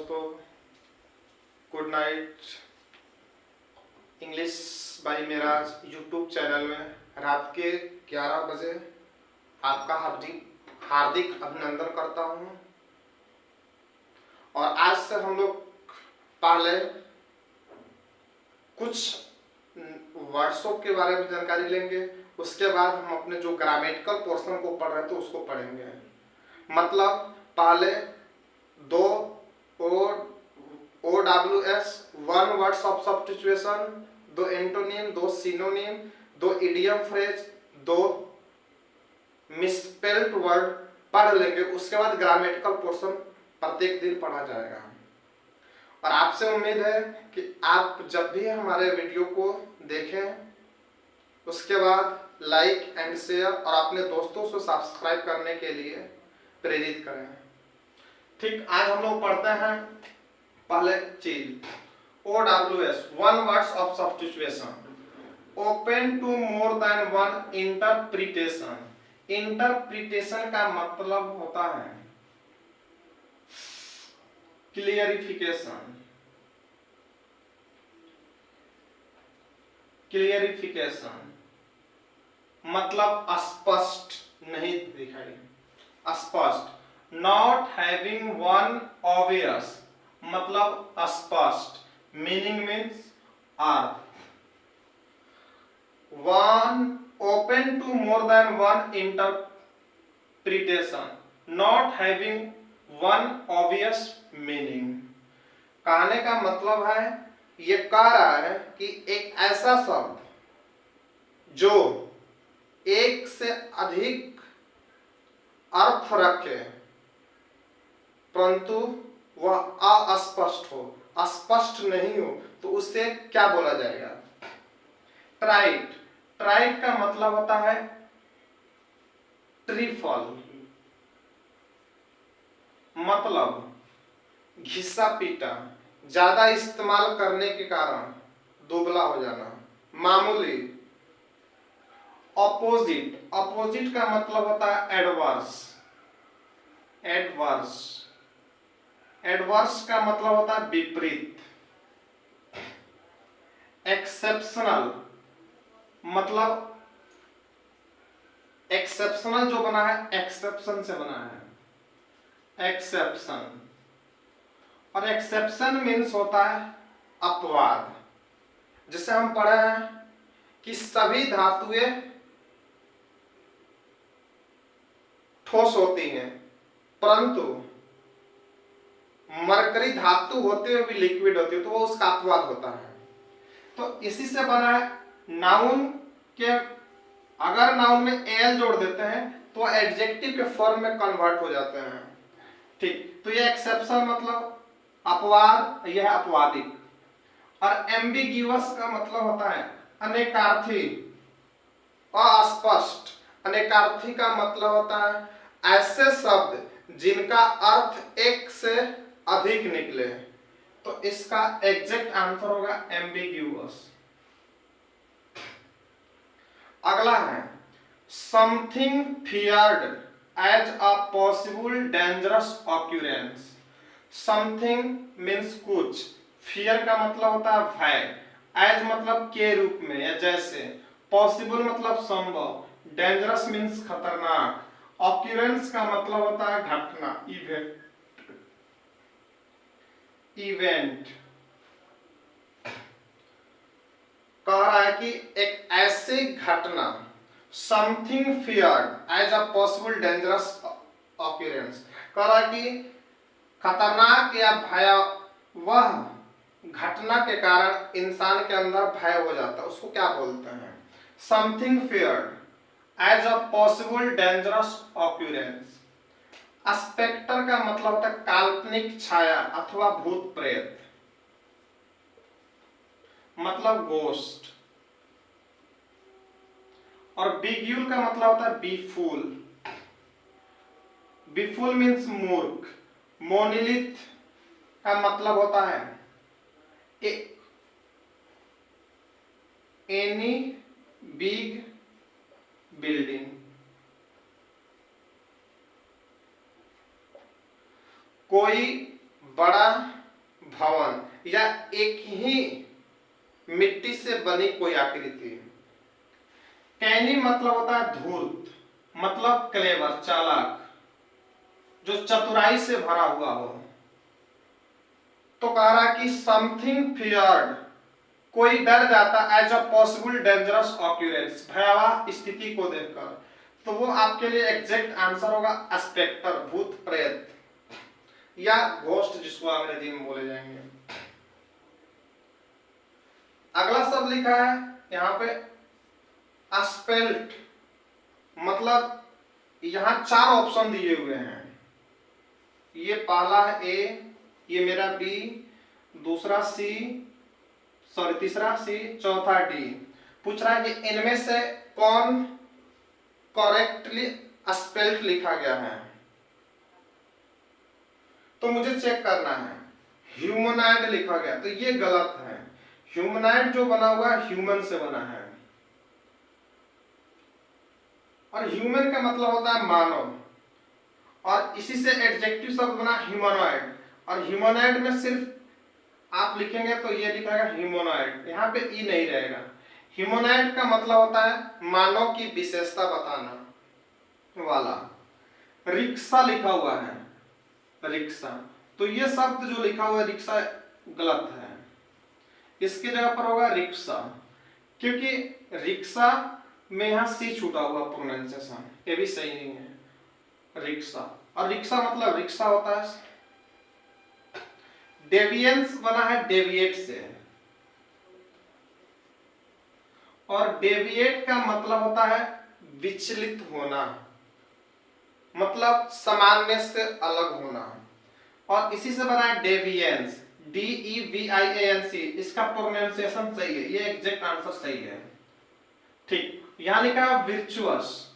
दोस्तों, good night. English by Meraj YouTube channel में रात के 11 बजे आपका हार्दिक अभिनंदन करता हूं। और आज से हम लोग पहले कुछ वर्ड्सों के बारे में जानकारी लेंगे, उसके बाद हम अपने जो ग्रामेटिकल पोर्शन को पढ़ रहे थे उसको पढ़ेंगे। मतलब पहले दो OWS, one words of substitution, दो एंटोनिम, दो सिनोनिम, दो इडियम फ्रेज, दो मिसस्पेल्ड वर्ड पढ़ लेंगे। उसके बाद ग्रामेटिकल पोर्शन प्रत्येक दिन पढ़ा जाएगा। और आपसे उम्मीद है कि आप जब भी हमारे वीडियो को देखें उसके बाद लाइक एंड शेयर और अपने दोस्तों से सब्सक्राइब करने के लिए प्रेरित करें। ठीक, आज हम लोग पढ़ते हैं पहले चीज OWS, one words of substitution, open to more than one interpretation. Interpretation का मतलब होता है क्लियरिफिकेशन। क्लियरिफिकेशन मतलब स्पष्ट नहीं दिखाई, स्पष्ट। नॉट हैविंग वन ऑब्वियस मतलब स्पष्ट, मीनिंग मीन्स अर्थ। One open to more than one interpretation, not having one obvious meaning. कहने का मतलब है, ये कह रहा है कि एक ऐसा शब्द जो एक से अधिक अर्थ रखे परंतु वह अस्पष्ट हो, अस्पष्ट नहीं हो, तो उससे क्या बोला जाएगा? ट्राइट। ट्राइट का मतलब होता है ट्रीफल, मतलब घिसा पीटा, ज्यादा इस्तेमाल करने के कारण दुबला हो जाना, मामूली। ऑपोजिट। ऑपोजिट का मतलब होता है एडवर्स। एडवर्स। एडवर्स का मतलब होता है विपरीत। एक्सेप्शनल मतलब एक्सेप्शनल जो बना है एक्सेप्शन से बना है, एक्सेप्शन। और एक्सेप्शन मीन्स होता है अपवाद। जिसे हम पढ़े हैं कि सभी धातुएं ठोस होती हैं परंतु मरकरी धातु होते हुए भी लिक्विड होती है, तो वो उसका अपवाद होता है। तो इसी से बना है नाउन के, अगर नाउन में एल जोड़ देते हैं तो एडजेक्टिव के फॉर्म में कन्वर्ट हो जाते हैं। ठीक, तो ये एक्सेप्शन मतलब अपवाद, यह अपवादिक। और एम्बिग्यूअस का मतलब होता है अनेकार्थी, अस्पष्ट। अनेकार्थी का मतलब होता है ऐसे शब्द जिनका अर्थ एक से अधिक निकले, तो इसका एग्जैक्ट आंसर होगा एम्बिग्यूअस। अगला है something feared as a possible dangerous occurrence. Something means कुछ, फियर का मतलब होता है भय, एज मतलब के रूप में या जैसे, पॉसिबल मतलब संभव, डेंजरस मीन्स खतरनाक, ऑक्यूरेंस का मतलब होता है घटना, इवेंट। इवेंट कह रहा है कि एक ऐसी घटना, something feared as a possible dangerous occurrence, कह रहा है कि खतरनाक या भयावह घटना के कारण इंसान के अंदर भय हो जाता है, उसको क्या बोलते हैं? Something feared as a possible dangerous occurrence. Spectre का मतलब होता है काल्पनिक छाया अथवा भूत प्रेत, मतलब गोस्ट। और बिग्यूल का मतलब होता है बीफूल। बीफूल मीन्स मूर्ख। मोनिलिथ का मतलब होता है एनी बिग बिल्डिंग। कोई बड़ा भवन या एक ही मिट्टी से बनी कोई आकृति। कैनी मतलब होता है धूर्त, मतलब क्लेवर, चालाक, जो चतुराई से भरा हुआ हो। तो कह रहा कि समथिंग फियर्ड, कोई डर जाता, as a possible dangerous occurrence, भयावह स्थिति को देखकर। तो वो आपके लिए एग्जैक्ट आंसर होगा स्पेक्टर, भूत प्रेत या घोस्ट, जिसको अंग्रेजी में बोले जाएंगे। अगला शब्द लिखा है यहाँ पे अस्पेल्ट, मतलब यहाँ 4 ऑप्शन दिए हुए हैं। ये पहला है ए, ये मेरा बी, दूसरा सी, सॉरी तीसरा सी, चौथा डी। पूछ रहा है कि इनमें से कौन करेक्टली स्पेल्ट लिखा गया है। तो मुझे चेक करना है। ह्यूमनाइड लिखा गया, तो ये गलत है। ह्यूमनाइड जो बना हुआ है ह्यूमन से बना है, और ह्यूमन का मतलब होता है मानव, और इसी से एडजेक्टिव शब्द बना ह्यूमनॉइड। और ह्यूमनॉइड में सिर्फ आप लिखेंगे तो ये लिखा है ह्यूमनॉइड, यहाँ पे ई नहीं रहेगा। ह्यूमनॉइड का मतलब होता है मानव की विशेषता बताना वाला। रिक्शा लिखा हुआ है, रिक्शा, तो ये शब्द जो लिखा हुआ है रिक्शा गलत है। इसकी जगह पर होगा रिक्शा, क्योंकि रिक्शा में यहाँ सी छूटा हुआ प्रोनाउंसिएशन, ये भी सही नहीं है। रिक्शा, और रिक्शा मतलब रिक्शा होता है। डेविएंस बना है डेविएट से, और डेविएट का मतलब होता है विचलित होना, मतलब सामान्य से अलग होना। और इसी से बना है डेविएंस, DEVIANC। इसका प्रोनाउंसिएशन सही है, ये एग्जैक्ट आंसर सही है। ठीक, यहां लिखा है विर्चुअस,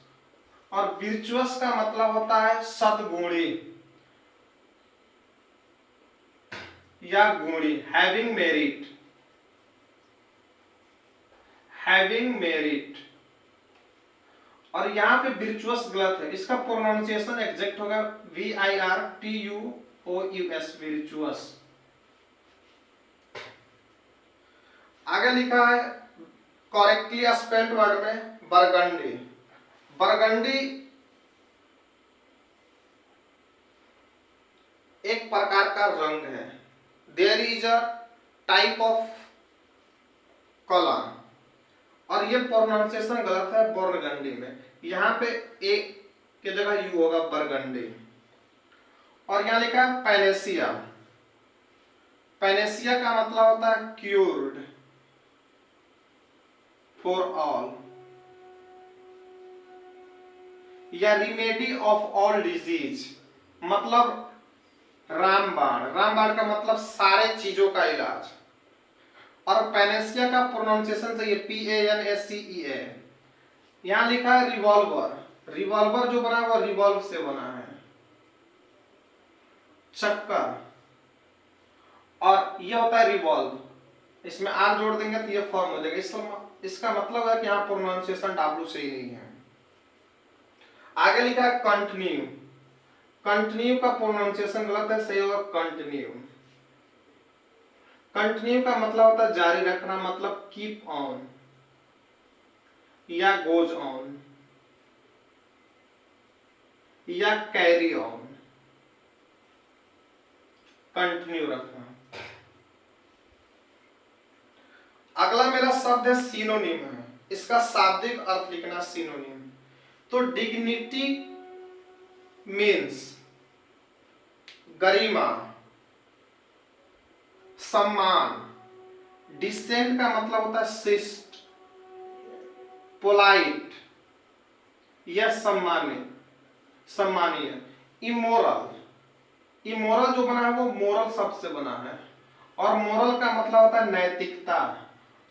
और विर्चुअस का मतलब होता है सद्गुणी या गुणी, हैविंग मेरिट, हैविंग मेरिट। और यहाँ पे विर्चुअस गलत है, इसका प्रोनाउंसिएशन एग्जैक्ट होगा VIRTUOUS, विर्चुअस। आगे लिखा है करेक्टली स्पेल्ड वर्ड में बरगंडी। बरगंडी एक प्रकार का रंग है। There is a type of colour, और ये प्रोनाउंसिएशन गलत है बरगंडी में, यहाँ पे ए के जगह यू होगा बरगंडी। और यहाँ लिखा है पैनेसिया। पैनेसिया का मतलब होता है क्यूर्ड फॉर ऑल, या रिमेडी ऑफ ऑल डिजीज, मतलब रामबाण। रामबाण का मतलब सारे चीजों का इलाज। और पैनेसिया का प्रोनाउंसिएशन सही है PANACEA। यहां लिखा है रिवॉल्वर। रिवॉल्वर जो बना वो रिवॉल्व से बना है, चक्कर, और ये होता है रिवॉल्व। इसमें आर जोड़ देंगे तो ये फॉर्म हो जाएगा। इसका मतलब है कि यहाँ प्रोनाउंसिएशन W सही नहीं है। आगे लिखा है कंटिन्यू। कंटिन्यू का प्रोनाउंसिएशन गलत है, सही होगा कंटिन्यू। कंटिन्यू का मतलब होता है जारी रखना, मतलब कीप ऑन या गोज ऑन या कैरी ऑन, कंटिन्यू रखना। अगला मेरा शब्द है सिनोनिम है, इसका शाब्दिक अर्थ लिखना सिनोनिम। तो डिग्निटी मीन्स गरिमा, सम्मान। डिसेंट का मतलब होता है शिष्ट, पोलाइट या सम्मानित, सम्मानीय। इमोरल, इमोरल जो बना है वो मोरल शब्द से बना है, और मोरल का मतलब होता है नैतिकता,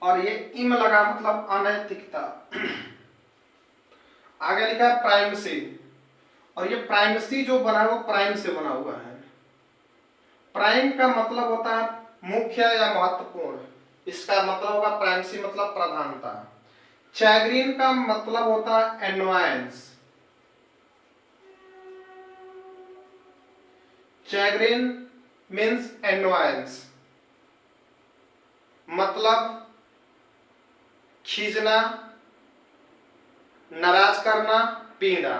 और ये इम लगा मतलब अनैतिकता। आगे लिखा है प्राइमेसी, और ये प्राइमेसी जो बना है वो प्राइम से बना हुआ है। प्राइम का मतलब होता है मुख्य या महत्वपूर्ण, इसका मतलब होगा प्राइमेसी मतलब प्रधानता। चैग्रीन का मतलब होता है एनवायंस। चैग्रीन मीन्स एनवायंस, मतलब खींचना, नाराज करना, पीड़ा।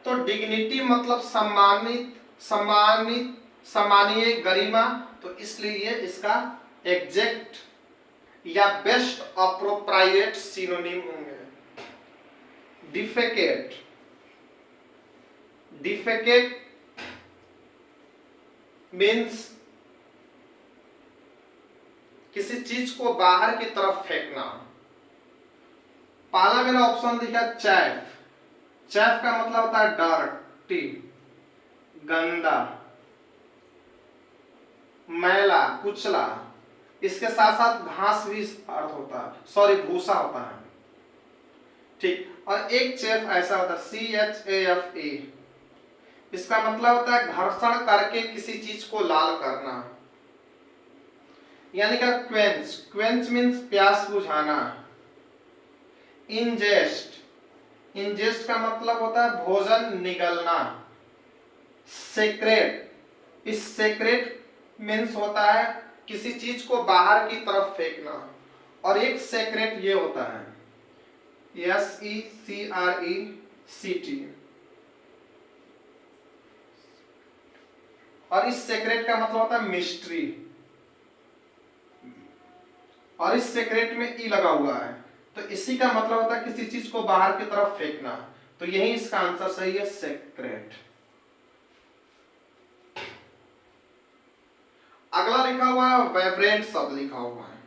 तो डिग्निटी मतलब सम्मानित, सम्मानित, सम्मानीय, गरिमा। तो इसलिए इसका एग्जैक्ट या बेस्ट अप्रोप्रिएट सिनोनिम होंगे डिफेकेट। डिफेकेट मीन्स किसी चीज को बाहर की तरफ फेंकना। पहला मेरा ऑप्शन दिखा चैफ। चैफ का मतलब होता है डर्टी, गंदा, मैला, कुचला। इसके साथ साथ घास भी अर्थ होता है, सॉरी भूसा होता है। ठीक, और एक चेफ ऐसा होता है CHAFE, इसका मतलब होता है घर्षण करके किसी चीज को लाल करना, यानी कि क्वेंच। क्वेंच मीन्स प्यास बुझाना। इंजेस्ट, इंजेस्ट का मतलब होता है भोजन निगलना। सेक्रेट, इस सेक्रेट मीन्स होता है किसी चीज को बाहर की तरफ फेंकना। और एक सेक्रेट ये होता है SECRECT, और इस सेक्रेट का मतलब होता है मिस्ट्री, और इस सेक्रेट में ई लगा हुआ है, तो इसी का मतलब होता है किसी चीज को बाहर की तरफ फेंकना। तो यही इसका आंसर सही है, सेक्रेट। अगला लिखा हुआ है वाइब्रेंट शब्द लिखा हुआ है।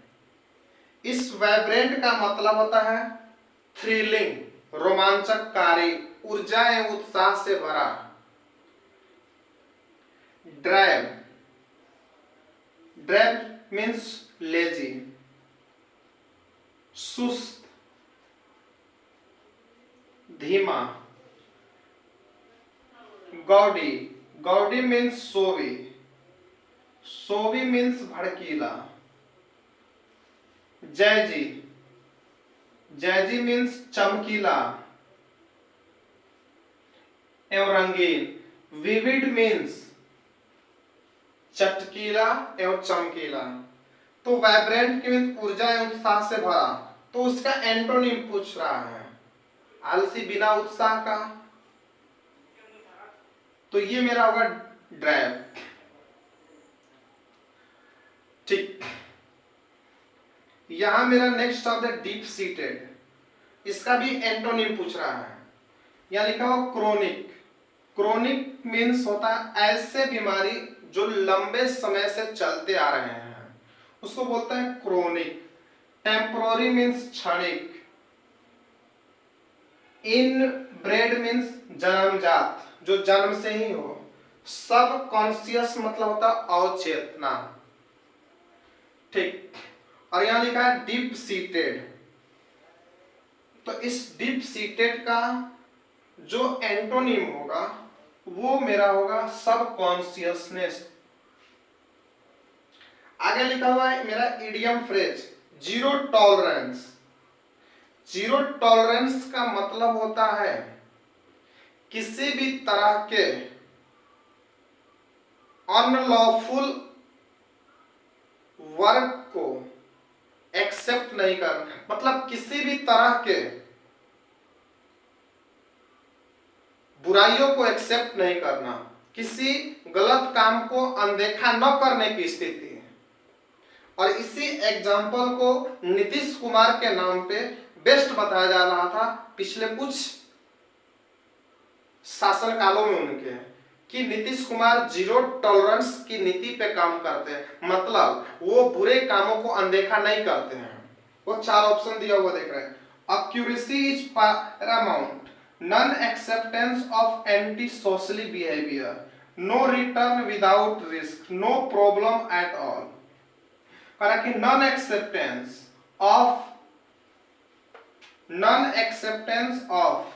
इस वाइब्रेंट का मतलब होता है थ्रिलिंग, रोमांचकारी, ऊर्जा एवं उत्साह से भरा। ड्राइव, ड्राइव मीन्स लेजी, सुस्त, धीमा। Gaudy, gaudy means showy, showy means भड़कीला। जैजी, जैजी मीन्स चमकीला एवं रंगीन। विविड मीन्स चटकीला एवं चमकीला। तो वाइब्रेंट के मीन्स ऊर्जा एवं उत्साह से भरा, तो उसका एंटोनिम पूछ रहा है, आलसी, बिना उत्साह का। तो ये मेरा होगा ड्राइव। ठीक, यहां मेरा नेक्स्ट शब्द है डीप सीटेड, इसका भी एंटोनिम पूछ रहा है। यहां लिखा हुआ क्रोनिक। क्रोनिक मीन्स होता है ऐसे बीमारी जो लंबे समय से चलते आ रहे हैं, उसको बोलते हैं क्रोनिक। टेम्पोररी मीन्स क्षणिक। इन ब्रेड मीन्स जन्मजात, जो जन्म से ही हो। सब कॉन्शियस मतलब होता है अवचेतना। ठीक, और यहां लिखा है डीप सीटेड। तो इस डीप सीटेड का जो एंटोनिम होगा वो मेरा होगा सब कॉन्शियसनेस। आगे लिखा हुआ है मेरा idiom phrase zero tolerance. Zero tolerance का मतलब होता है किसी भी तरह के अनलॉफुल वर्क को एक्सेप्ट नहीं करना, मतलब किसी भी तरह के बुराइयों को एक्सेप्ट नहीं करना, किसी गलत काम को अनदेखा न करने की स्थिति है। और इसी एग्जाम्पल को नीतीश कुमार के नाम पे बेस्ट बताया जा रहा था पिछले कुछ शासन कालों में उनके, कि नीतीश कुमार जीरो टॉलरेंस की नीति पे काम करते हैं, मतलब वो बुरे कामों को अनदेखा नहीं करते हैं। वो 4 ऑप्शन दिया हुआ देख रहे हैं। Accuracy is paramount, non acceptance of anti socially behaviour, no return without risk, no problem at all. कहा कि non acceptance of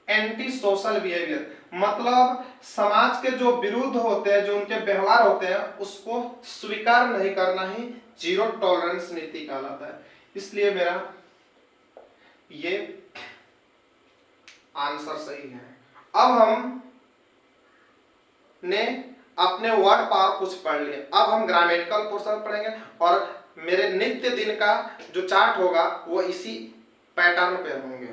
anti social behaviour, मतलब समाज के जो विरुद्ध होते हैं, जो उनके व्यवहार होते हैं, उसको स्वीकार नहीं करना ही जीरो टॉलरेंस नीति कहलाता है। इसलिए मेरा ये आंसर सही है। अब हम ने अपने वर्ड पावर कुछ पढ़ लिए। अब हम ग्रामेटिकल पोर्शन पढ़ेंगे और मेरे नित्य दिन का जो चार्ट होगा वो इसी पैटर्न पे होंगे।